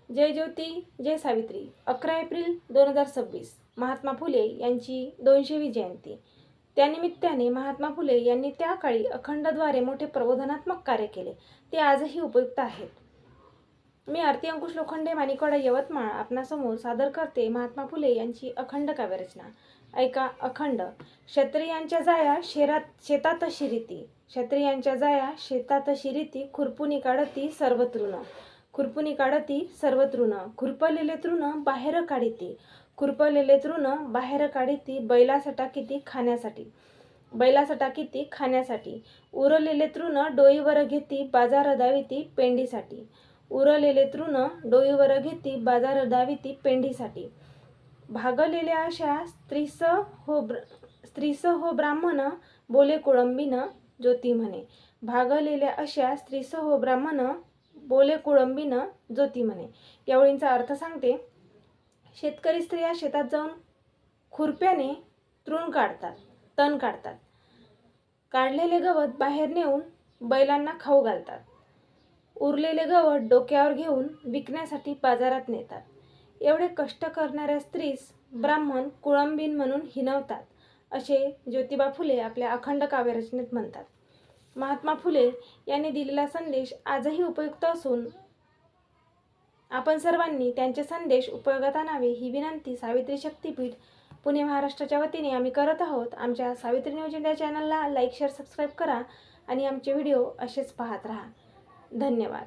जय ज्योती जय Savitri 11 April 2026 Mahatma Phule यांची 200वी जयंती। त्यानिमित्ताने महात्मा फुले यांनी त्या काळी अखंडद्वारे मोठे प्रबोधनात्मक कार्य केले, ते आजही उपयुक्त आहेत। मी आरती अंकुश लोखंडे, माणिकवाडा, यवतमाळ आपणासमोर सादर करते महात्मा फुले यांची अखंड काव्यरचना। ऐका अखंड। क्षत्रियांच्या जाया शेतात शिरीती, क्षत्रियांच्या जाया शेतात शिरीती, खुरपुनी काढती सर्व तृण, खुरपुनी काढती सर्व तृण, खुरपलेले तृण बाहेर काढीती, खुरपलेले तृण बाहेर काढीती, बैलासटा किती खाण्यासाठी, बैलासटा किती खाण्यासाठी, उरलेले तृण डोईवर घेती बाजार दाविती पेंडीसाठी, उरलेले तृण डोईवर घेती बाजार दाविती पेंडीसाठी, भागलेल्या अशा स्त्रीस हो ब्राह्मण बोले कुळंबीन ज्योती म्हणे, भागलेल्या अशा स्त्रीस हो ब्राह्मण बोले कुळंबीन ज्योती म्हणे। या ओळींचा अर्थ सांगते। शेतकरी स्त्रिया शेतात जाऊन खुरप्याने तृण काढतात, तण काढतात, काढलेले गवत बाहेर नेऊन बैलांना खाऊ घालतात, उरलेले गवत डोक्यावर घेऊन विकण्यासाठी बाजारात नेतात। एवढे कष्ट करणाऱ्या स्त्रीस ब्राह्मण कुळंबीन म्हणून हिणवतात, असे ज्योतिबा फुले आपल्या अखंड काव्यरचनेत म्हणतात। महात्मा फुले यांनी दिलेला संदेश आजही उपयुक्त असून आपण सर्वांनी त्यांचे संदेश उपयोगात आणावे ही विनंती सावित्री शक्तीपीठ पुणे महाराष्ट्राच्या वतीने आम्ही करत आहोत। आमच्या सावित्री न्यूज इंडिया चॅनलला लाईक, शेअर, सबस्क्राईब करा आणि आमचे व्हिडिओ असेच पाहत राहा। धन्यवाद।